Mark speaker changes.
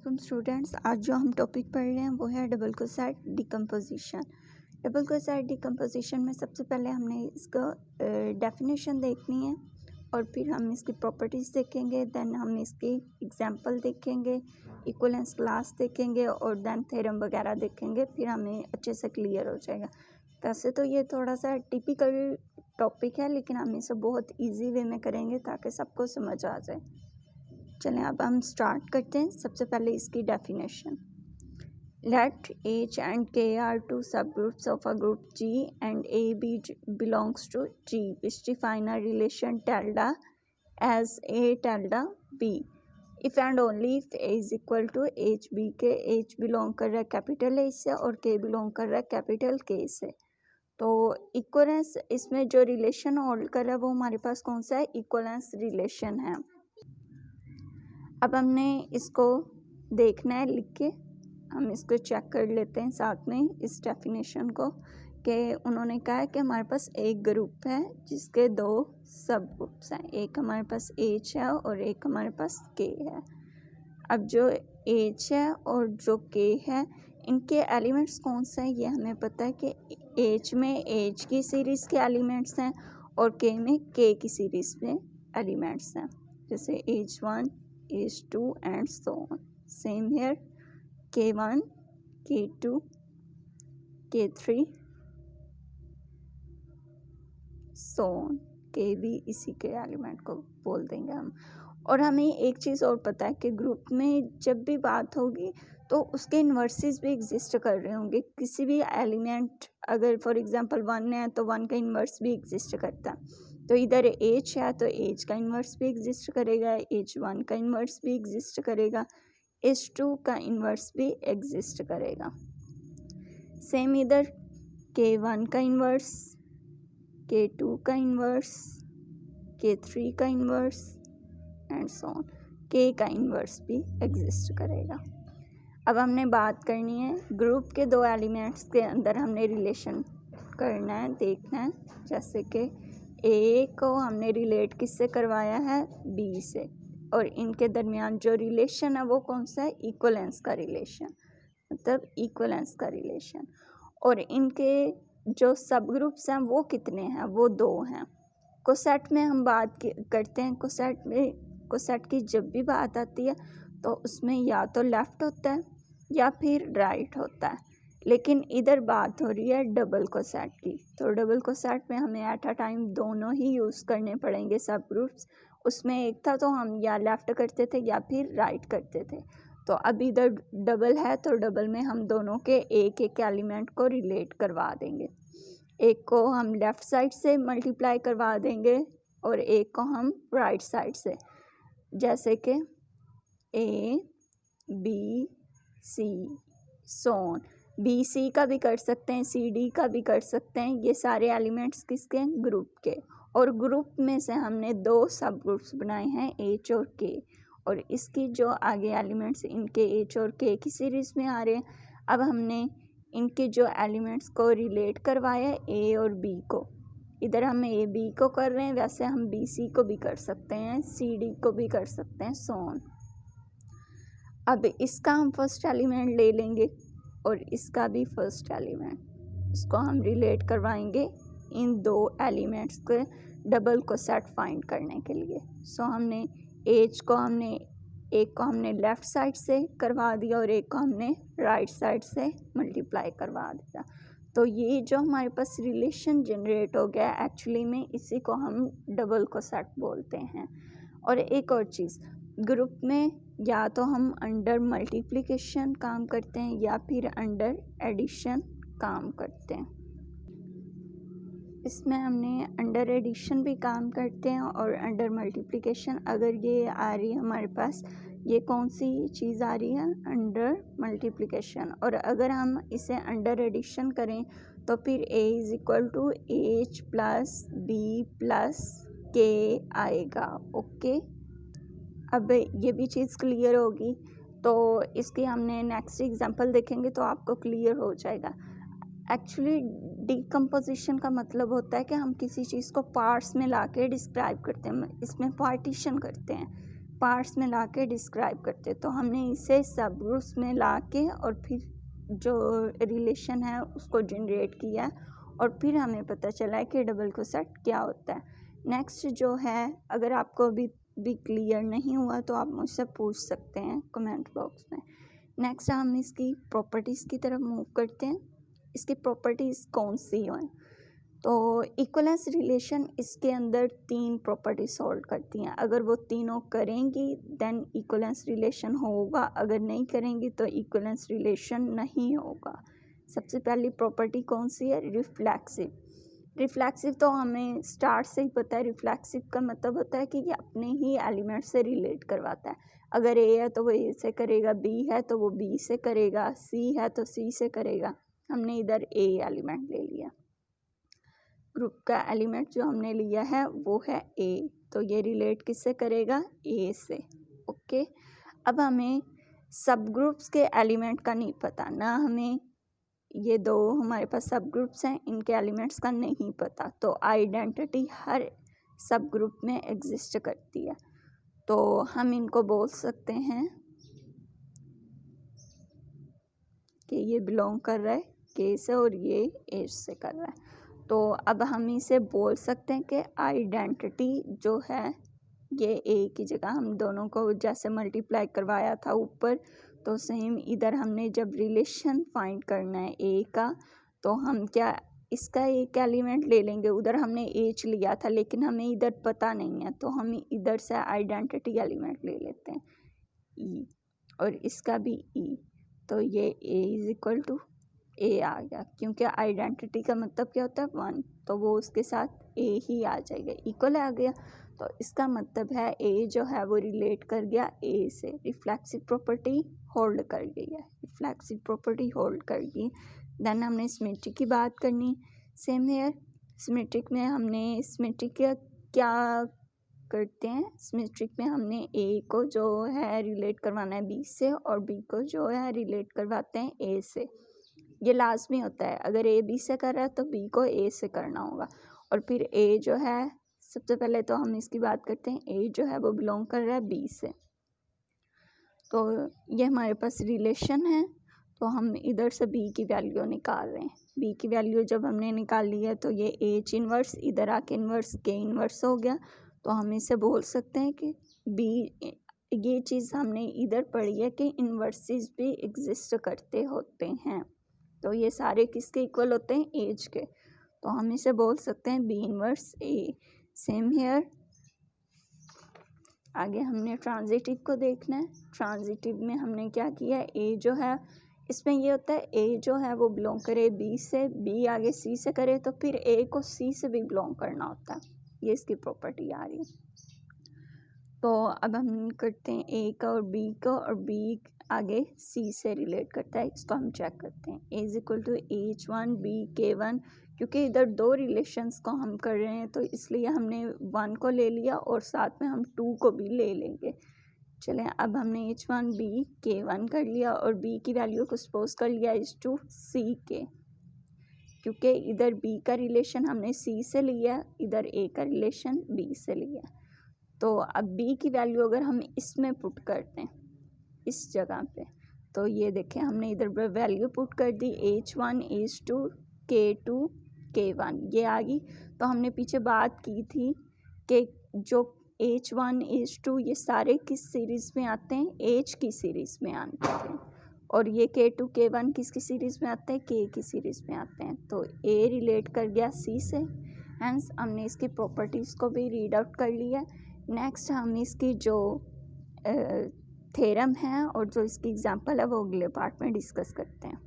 Speaker 1: वालेकुम स्टूडेंट्स। आज जो हम टॉपिक पढ़ रहे हैं वो है double coset decomposition. Double coset decomposition में सबसे पहले हमने इसका डेफिनेशन देखनी है और फिर हम इसकी प्रॉपर्टीज़ देखेंगे, देन हम इसकी एग्जांपल देखेंगे, इक्विवेलेंस क्लास देखेंगे और देन थ्योरम वगैरह देखेंगे। फिर हमें अच्छे से क्लियर हो जाएगा। वैसे तो ये थोड़ा सा टिपिकल टॉपिक है, लेकिन हम इसे बहुत ईजी वे में करेंगे ताकि सबको समझ आ जाए। चलें अब हम स्टार्ट करते हैं। सबसे पहले इसकी definition. Let H and K are two subgroups of a group G and a b belongs to G which define a relation tilde as a tilde b if and only if a is equal to H b K H belong कर रहा है capital A से और के belong कर रहा है capital के से। तो इक्वलेंस इसमें जो रिलेशन होल्ड कर रहा है वो हमारे पास कौन सा है? इक्वलेंस रिलेशन है। अब हमने इसको देखना है लिख के, हम इसको चेक कर लेते हैं साथ में इस डेफिनेशन को कि उन्होंने कहा है कि हमारे पास एक ग्रुप है जिसके दो सब ग्रुप्स हैं। एक हमारे पास एच है और एक हमारे पास के है। अब जो एच है और जो के है इनके एलिमेंट्स कौन से हैं ये हमें पता है कि एच में एच की सीरीज़ के एलिमेंट्स हैं और के में के की सीरीज़ में एलिमेंट्स हैं, जैसे H1 H2 and so on. Same here, K1 K2 K3 so on. K भी इसी के एलिमेंट को बोल देंगे हम। और हमें एक चीज़ और पता है कि ग्रुप में जब भी बात होगी तो उसके इन्वर्सेस भी एग्जिस्ट कर रहे होंगे। किसी भी एलिमेंट अगर फॉर एग्जांपल 1 है तो 1 का इन्वर्स भी एग्जिस्ट करता है। तो इधर एच है तो एच का इन्वर्स भी एग्जिस्ट करेगा, H1 का इन्वर्स भी एग्जिस्ट करेगा, H2 का इन्वर्स भी एग्जिस्ट करेगा। सेम इधर K1 का इन्वर्स, K2 का इन्वर्स, K3 का inverse and so on, K का इन्वर्स भी एग्जिस्ट करेगा। अब हमने बात करनी है ग्रुप के दो एलिमेंट्स के अंदर हमने रिलेशन करना है, देखना है। जैसे कि ए को हमने रिलेट किससे करवाया है? बी से, और इनके दरमियान जो रिलेशन है वो कौन सा है? इक्वलेंस का रिलेशन, मतलब इक्वलेंस का रिलेशन। और इनके जो सब ग्रुप्स हैं वो कितने हैं? वो 2 हैं। कोसेट में हम बात करते हैं, कोसेट की जब भी बात आती है तो उसमें या तो लेफ़्ट होता है या फिर राइट होता है, लेकिन इधर बात हो रही है डबल कोसेट की। तो डबल कोसेट में हमें एट अ टाइम दोनों ही यूज़ करने पड़ेंगे सब ग्रुप्स। उसमें एक था तो हम या लेफ़्ट करते थे या फिर राइट करते थे। तो अब इधर डबल है तो डबल में हम दोनों के एक एक एलिमेंट को रिलेट करवा देंगे। एक को हम लेफ़्ट साइड से मल्टीप्लाई करवा देंगे और एक को हम राइट साइड से, जैसे कि A B C so on। B C का भी कर सकते हैं, सी डी का भी कर सकते हैं। ये सारे एलिमेंट्स किसके हैं? ग्रुप के। और ग्रुप में से हमने 2 सब ग्रुप्स बनाए हैं, एच और के, और इसकी जो आगे एलिमेंट्स इनके एच और के की सीरीज़ में आ रहे हैं। अब हमने इनके जो एलिमेंट्स को रिलेट करवाया है ए और बी को, इधर हम ए बी को कर रहे हैं, वैसे हम बी सी को भी कर सकते हैं, सी डी को भी कर सकते हैं, सो ऑन। अब इसका हम फर्स्ट एलिमेंट ले लेंगे और इसका भी फर्स्ट एलिमेंट, इसको हम रिलेट करवाएंगे इन 2 एलिमेंट्स के डबल कोसेट फाइंड करने के लिए। सो हमने एच को एक को हमने लेफ़्ट साइड से करवा दिया और एक को हमने राइट साइड से मल्टीप्लाई करवा दिया। तो ये जो हमारे पास रिलेशन जनरेट हो गया एक्चुअली में इसी को हम डबल कोसेट बोलते हैं। और एक और चीज़, ग्रुप में या तो हम अंडर मल्टीप्लिकेशन काम करते हैं या फिर अंडर एडिशन काम करते हैं। इसमें हमने अंडर एडिशन भी काम करते हैं और अंडर मल्टीप्लिकेशन। अगर ये आ रही है हमारे पास, ये कौन सी चीज़ आ रही है? Under multiplication. और अगर हम इसे अंडर एडिशन करें तो फिर A is equal to H plus B plus K आएगा। ओके, अब ये भी चीज़ क्लियर होगी। तो इसकी हमने नेक्स्ट एग्जांपल देखेंगे तो आपको क्लियर हो जाएगा। एक्चुअली डिकम्पोजिशन का मतलब होता है कि हम किसी चीज़ को पार्ट्स में लाके डिस्क्राइब करते हैं, इसमें पार्टीशन करते हैं। पार्ट्स में ला के डिस्क्राइब करते, तो हमने इसे सब ग्रुप्स में ला के और फिर जो रिलेशन है उसको जनरेट किया और फिर हमें पता चला है कि डबल कोसेट क्या होता है। नेक्स्ट जो है, अगर आपको अभी भी क्लियर नहीं हुआ तो आप मुझसे पूछ सकते हैं कमेंट बॉक्स में। नेक्स्ट हम इसकी प्रॉपर्टीज़ की तरफ मूव करते हैं। इसकी प्रॉपर्टीज़ कौन सी हैं? तो इक्वलेंस रिलेशन इसके अंदर 3 प्रॉपर्टीज होल्ड करती हैं। अगर वो तीनों करेंगी देन इक्वलेंस रिलेशन होगा, अगर नहीं करेंगी तो इक्वलेंस रिलेशन नहीं होगा। सबसे पहली प्रॉपर्टी कौन सी है? रिफ्लेक्सिव। रिफ्लेक्सिव तो हमें स्टार्ट से ही पता है। रिफ्लेक्सिव का मतलब होता है कि ये अपने ही एलिमेंट से रिलेट करवाता है। अगर ए है तो वो ए से करेगा, बी है तो वो बी से करेगा, सी है तो सी से करेगा। हमने इधर ए एलिमेंट ले लिया, ग्रुप का एलिमेंट जो हमने लिया है वो है ए, तो ये रिलेट किससे करेगा? ए से। ओके, अब हमें सब ग्रुप्स के एलिमेंट का नहीं पता, ना हमें ये दो हमारे पास सब ग्रुप्स हैं, इनके एलिमेंट्स का नहीं पता, तो आइडेंटिटी हर सब ग्रुप में एग्जिस्ट करती है। तो हम इनको बोल सकते हैं कि ये बिलोंग कर रहा है के से और ये एच से कर रहा है। तो अब हम इसे बोल सकते हैं कि आइडेंटिटी जो है ये ए की जगह हम दोनों को जैसे मल्टीप्लाई करवाया था ऊपर, तो सेम इधर हमने जब रिलेशन फाइंड करना है ए का, तो हम क्या इसका एक एलिमेंट ले लेंगे। उधर हमने एच लिया था लेकिन हमें इधर पता नहीं है, तो हम इधर से आइडेंटिटी एलिमेंट ले लेते हैं ई, और इसका भी ई, तो ये ए इज इक्वल टू ए आ गया, क्योंकि आइडेंटिटी का मतलब क्या होता है? 1, तो वो उसके साथ ए ही आ जाएगा, इक्वल आ गया। तो इसका मतलब है ए जो है वो रिलेट कर गया ए से, रिफ्लेक्सिव प्रॉपर्टी होल्ड कर गई है, रिफ्लेक्सिव प्रॉपर्टी होल्ड कर गई। देन हमने सिमेट्रिक की बात करनी। सेम हेयर, सिमेट्रिक में हमने सिमेट्रिक क्या करते हैं? सिमेट्रिक में हमने ए को जो है रिलेट करवाना है बी से और बी को जो है रिलेट करवाते हैं ए से। ये लाजमी होता है, अगर ए बी से कर रहा है तो बी को ए से करना होगा। और फिर ए जो है, सबसे पहले तो हम इसकी बात करते हैं, ए जो है वो बिलोंग कर रहा है बी से, तो ये हमारे पास रिलेशन है। तो हम इधर से बी की वैल्यू निकाल रहे हैं। बी की वैल्यू जब हमने निकाल ली है तो ये एच इन्वर्स इधर आके इन्वर्स के इन्वर्स हो गया, तो हम इसे बोल सकते हैं कि बी, ये चीज़ हमने इधर पढ़ी है कि इन्वर्सिस भी एग्जिस्ट करते होते हैं, तो ये सारे किसके इक्वल होते हैं? एज के, तो हम इसे बोल सकते हैं B inverse A. Same here, आगे हमने ट्रांजिटिव को देखना है। ट्रांजिटिव में हमने क्या किया? ए जो है इसमें ये होता है ए जो है वो बिलोंग करे बी से, बी आगे सी से करे, तो फिर ए को सी से भी बिलोंग करना होता है, ये इसकी प्रॉपर्टी आ रही है। तो अब हम करते हैं ए का और बी का, और बी आगे सी से रिलेट करता है, इसको हम चेक करते हैं। A is equal to H1 B K1, क्योंकि इधर दो रिलेशंस को हम कर रहे हैं तो इसलिए हमने 1 को ले लिया और साथ में हम 2 को भी ले लेंगे। चलें, अब हमने H1 B K1 कर लिया और B की वैल्यू को सपोज कर लिया इज टू C के, क्योंकि इधर B का रिलेशन हमने C से लिया, इधर A का रिलेशन B से लिया। तो अब B की वैल्यू अगर हम इसमें पुट करते हैं इस जगह पे, तो ये देखें हमने इधर वैल्यू पुट कर दी H1 H2 K2 K1, ये आ गई। तो हमने पीछे बात की थी कि जो H1 H2 ये सारे किस सीरीज़ में आते हैं? H की सीरीज़ में आते हैं, और ये K2 K1 किसकी सीरीज़ में आते हैं? K की सीरीज़ में आते हैं। तो A रिलेट कर गया C से, हैंस हमने इसकी प्रॉपर्टीज़ को भी रीड आउट कर लिया। नेक्स्ट हम इसकी जो थ्योरम है और जो इसकी एग्जांपल है वो अगले पार्ट में डिस्कस करते हैं।